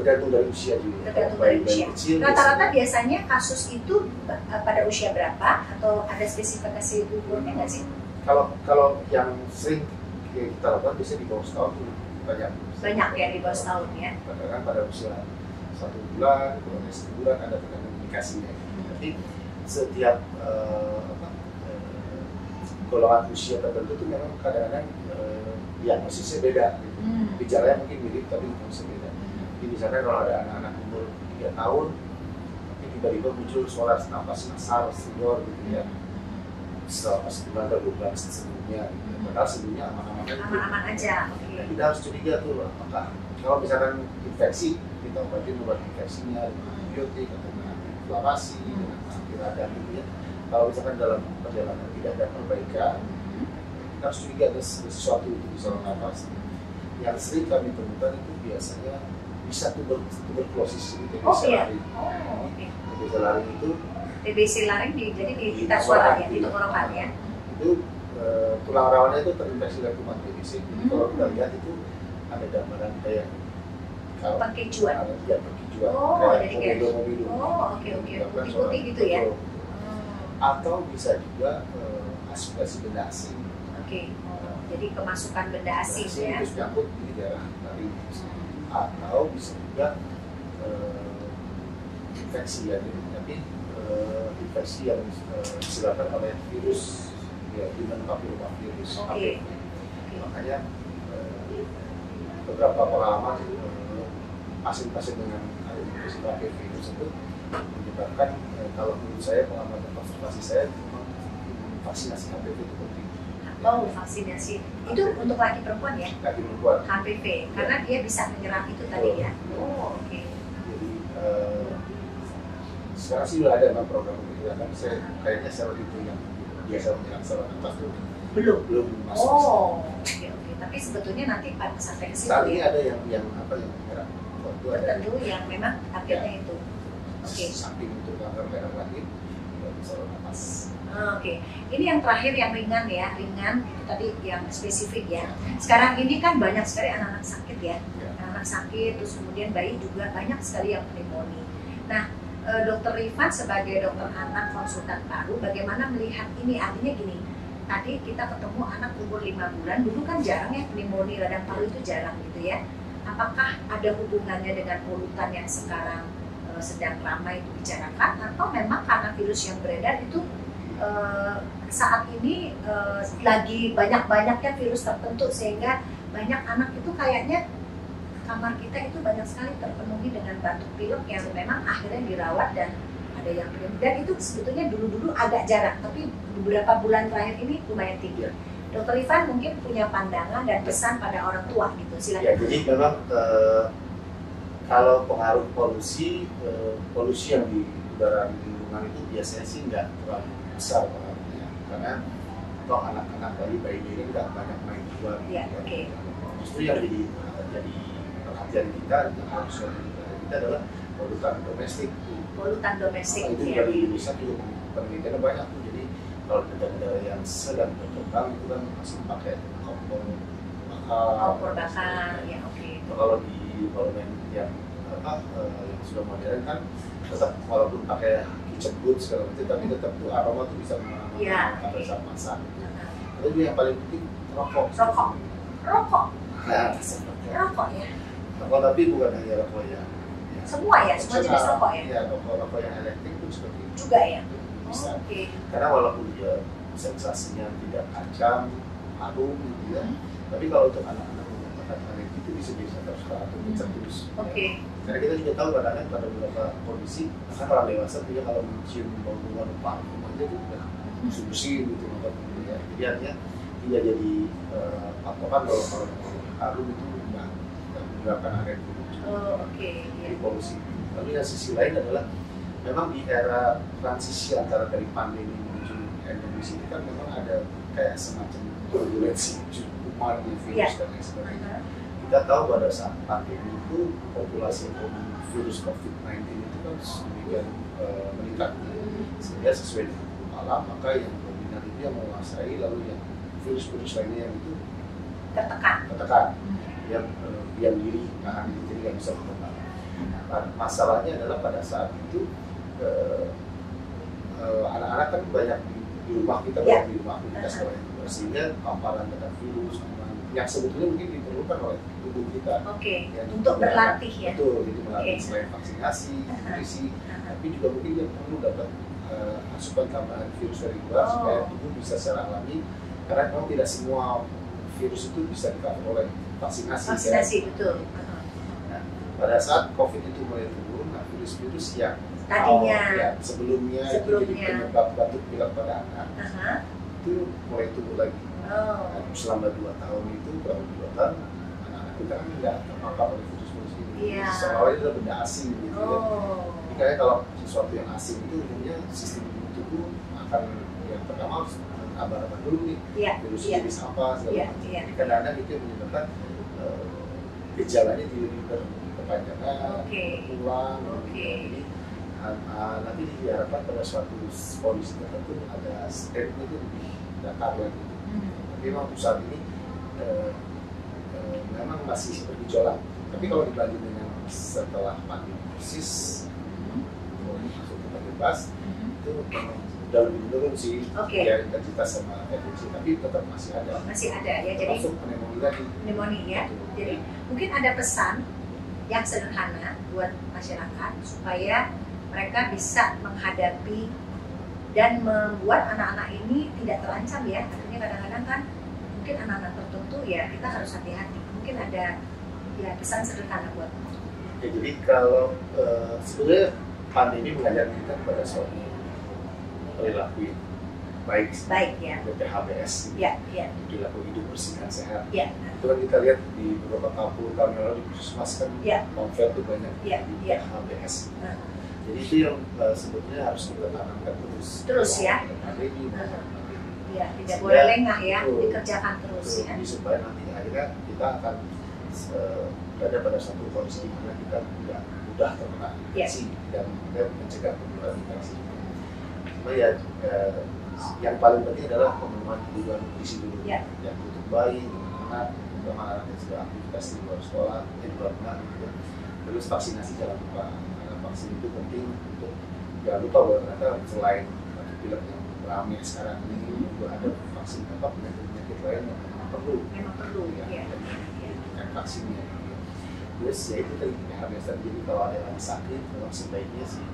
tergantung dari usia juga. Tergantung dari usia. Kecil, Rata-rata biasanya kasus itu pada usia berapa atau ada spesifikasi umurnya nggak sih? Kalau yang sering kita lakukan biasanya di bawah setahun tuh banyak. Banyak ya di bawah setahun ya. Kadang pada usia 1 bulan, kalau 1 bulan ada tergantung indikasinya. Tapi setiap golongan usia tertentu itu memang kadang-kadang diagnosisnya beda. Gitu. Bicaranya mungkin mirip tapi diagnosisnya beda. Jadi misalkan kalau ada anak-anak umur 3 tahun, tapi tiba-tiba muncul suara napas nasal senior gitu ya. Selama sebulan atau 2 bulan sebelumnya, gitu. Padahal sebelumnya aman-aman aja. Nah, kita harus curiga tuh apakah kalau misalkan infeksi kita obatin obat infeksinya dengan antibiotik atau dengan inflamasi dengan anti radang gitu ya. Kalau misalkan dalam perjalanan tidak ada perbaikan, kita harus curiga ada sesuatu itu di saluran nafas. Yang sering kami temukan itu biasanya bisa tuberkulosis itu TBC laring. TBC laring itu TBC laring jadi di kita suara ya, di tenggorokan ya. Itu tulang rawannya itu terinfeksi oleh kuman TBC. Kalau kita lihat itu ada gambaran kayak perkejuan. Ya, perkejuan. Jadi kayak mobil. Putih-putih gitu ya. Atau bisa juga aspirasi benda asing. Jadi kemasukan benda asing ya. Terus nyangkut di daerah laring. Atau bisa juga infeksi ya, tapi infeksi yang disebabkan oleh virus ya, human papillomavirus. Makanya beberapa pengalaman pasien-pasien dengan infeksi HPV tersebut menyebabkan kalau menurut saya pengalaman observasi saya vaksinasi HPV itu penting. Vaksinasi itu untuk laki perempuan ya? Laki perempuan. HPV karena dia bisa menyerang itu tadi ya. Jadi sekarang sih udah ada program itu ya, kan saya kayaknya sel itu yang biasa menyerang saluran nafas itu belum masuk. Tapi sebetulnya nanti pada sampai ke situ saat ini ada yang menyerang tertentu yang memang targetnya itu. Samping itu kanker darah rahim di saluran nafas. Ini yang terakhir yang ringan ya, ringan tadi yang spesifik ya. Sekarang ini kan banyak sekali anak-anak sakit ya, anak-anak sakit, terus kemudian bayi juga banyak sekali yang pneumonia. Nah, Dokter Rifan sebagai dokter anak konsultan paru, bagaimana melihat ini? Artinya gini, tadi kita ketemu anak umur 5 bulan, dulu kan jarang ya pneumonia radang paru itu jarang gitu ya. Apakah ada hubungannya dengan polutan yang sekarang sedang ramai dibicarakan, atau memang karena virus yang beredar itu saat ini lagi banyak-banyaknya virus tertentu sehingga banyak anak itu kayaknya kamar kita itu banyak sekali terpenuhi dengan batuk pilek yang memang akhirnya dirawat dan ada yang dan itu sebetulnya dulu-dulu agak jarang, tapi beberapa bulan terakhir ini lumayan tinggi. Dokter Rifan mungkin punya pandangan dan pesan pada orang tua gitu, silakan. Ya, jadi memang kalau pengaruh polusi yang di udara di lingkungan itu biasanya sih nggak terlalu besar pengaruhnya, karena toh anak-anak bayi ini nggak banyak main keluar. Justru yang jadi perhatian kita yang harus kita adalah polutan domestik. Itu dari Indonesia juga penelitiannya banyak tuh. Jadi kalau negara-negara yang sedang berkembang itu kan masih pakai kompor bakar. Kalau di parlemen yang sudah modern kan tetap walaupun pakai kitchen hood segala macam, tapi tetap tuh aroma tuh bisa pada saat masak. Lalu yang paling penting rokok. Rokok ya. Rokok tapi bukan hanya rokok yang semua jenis rokok ya. Ya, rokok yang elektrik itu seperti itu. Juga ya. Bisa. Karena walaupun dia sensasinya tidak kacang, harum gitu ya. Tapi kalau untuk anak-anak menggunakan alergi itu bisa terserah atau terus. Karena kita juga tahu kadang-kadang pada beberapa kondisi, bahkan orang dewasa juga kalau mencium bau-bauan parfum aja itu udah musim gitu ya. Jadi artinya tidak jadi patokan kalau harum itu nggak menyebabkan alergi. Jadi polusi. Lalu yang sisi lain adalah memang di era transisi antara dari pandemi menuju endemi ini kan memang ada kayak semacam turbulensi kuman, virus dan lain sebagainya. Kita tahu pada saat pandemi itu populasi virus COVID-19 itu kan sedemikian meningkat, sehingga sesuai dengan alam maka yang dominan itu yang menguasai, lalu yang virus-virus lainnya yang itu tertekan, yang diam diri, nahan diri, nggak bisa berkembang. Nah, masalahnya adalah pada saat itu anak-anak kan banyak di rumah kita, banyak di rumah aktivitas sehingga paparan terhadap virus yang sebetulnya mungkin diperlukan oleh tubuh kita. Ya, untuk berlatih ya. Betul, itu melatih selain vaksinasi, nutrisi, tapi juga mungkin dia perlu dapat asupan tambahan virus dari luar supaya tubuh bisa secara alami, karena memang tidak semua virus itu bisa di-cover oleh vaksinasi. Vaksinasi, betul. Nah, pada saat COVID itu mulai turun, nah virus-virus yang tadinya sebelumnya itu jadi penyebab batuk pilek pada anak, itu mulai tumbuh lagi. Nah, selama 2 tahun itu, kurang lebih 2 tahun, anak-anak kita kan nggak terpapar oleh virus-virus ini. Seolah-olah itu adalah benda asing gitu ya. Jadi kayaknya kalau sesuatu yang asing itu umumnya sistem imun tubuh akan yang pertama harus abang-abang dulu nih, virus jenis apa segala macam. Jadi kadang-kadang itu yang menyebabkan gejalanya jadi lebih berkepanjangan, berulang. Jadi nanti diharapkan pada suatu kondisi tertentu ada state-nya itu lebih datar lagi. Tapi memang untuk saat ini memang masih bergejolak. Tapi kalau dibanding dengan setelah pandemi persis, mulai masuk ke bebas, itu memang udah lebih menurun sih ya intensitas sama efekasi, tapi tetap masih ada. Masih ada ya, jadi masuk pneumonia tadi. Pneumonia, jadi mungkin ada pesan yang sederhana buat masyarakat supaya mereka bisa menghadapi dan membuat anak-anak ini tidak terancam ya. Artinya kadang-kadang kan mungkin anak-anak tertentu ya kita harus hati-hati. Mungkin ada ya pesan sederhana buat. Ya, jadi kalau sebenarnya pandemi mengajarkan kita pada suatu perilaku yang baik ya, BPHBS, perilaku hidup bersih dan sehat. Itu kan kita lihat di beberapa tahun yang lalu di Puskesmas kan konfer itu banyak BPHBS. Jadi itu yang sebetulnya harus kita tanamkan terus ya. Tidak boleh lengah ya, dikerjakan terus ya. Supaya nanti akhirnya kita akan berada pada satu kondisi di mana kita tidak mudah terkena infeksi dan mencegah penularan infeksi. Cuma ya yang paling penting adalah pemenuhan kebutuhan nutrisi dulu, yang untuk bayi, anak, terutama anak yang sudah aktivitas di luar sekolah, di luar rumah, gitu. Terus vaksinasi jangan lupa. Vaksin itu penting untuk jangan lupa bahwa ternyata selain batuk pilek yang ramai sekarang ini juga ada vaksin penyakit lain yang memang perlu kan vaksinnya. Terus ya itu tadi PHBS, jadi kalau ada yang lagi sakit memang sebaiknya sih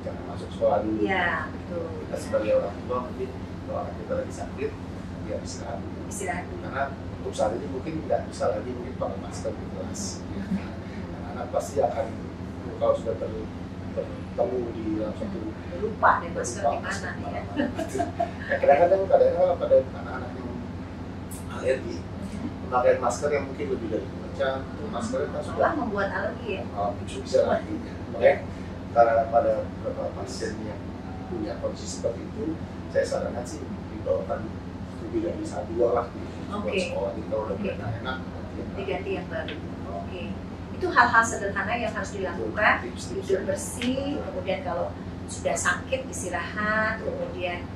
jangan masuk sekolah dulu. Betul. Kita sebagai orang tua mungkin kalau anak kita lagi sakit ya istirahat dulu. Karena untuk saat ini mungkin nggak bisa lagi mungkin pakai masker di kelas. Anak pasti akan kalau sudah bertemu di dalam satu lupa deh masker di mana ya. Kadang-kadang pada anak-anak yang alergi pemakaian masker yang mungkin lebih dari 2 jam, masker kan sudah membuat alergi ya. Bisa lagi. Makanya karena pada beberapa pasien yang punya kondisi seperti itu, saya sarankan sih dibawakan lebih dari 1-2 lah di sekolah. Jadi kalau udah mulai enak diganti yang baru. Itu hal-hal sederhana yang harus dilakukan, tidur bersih, kemudian kalau sudah sakit istirahat, kemudian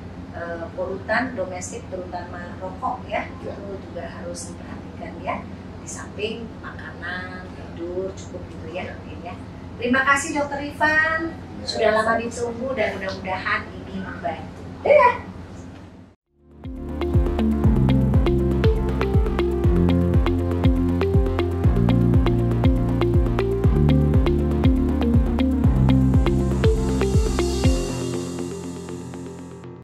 polutan domestik terutama rokok ya, itu juga harus diperhatikan ya, di samping makanan, tidur cukup gitu ya mungkin ya. Terima kasih Dr. Rifan, sudah lama ditunggu dan mudah-mudahan ini membantu.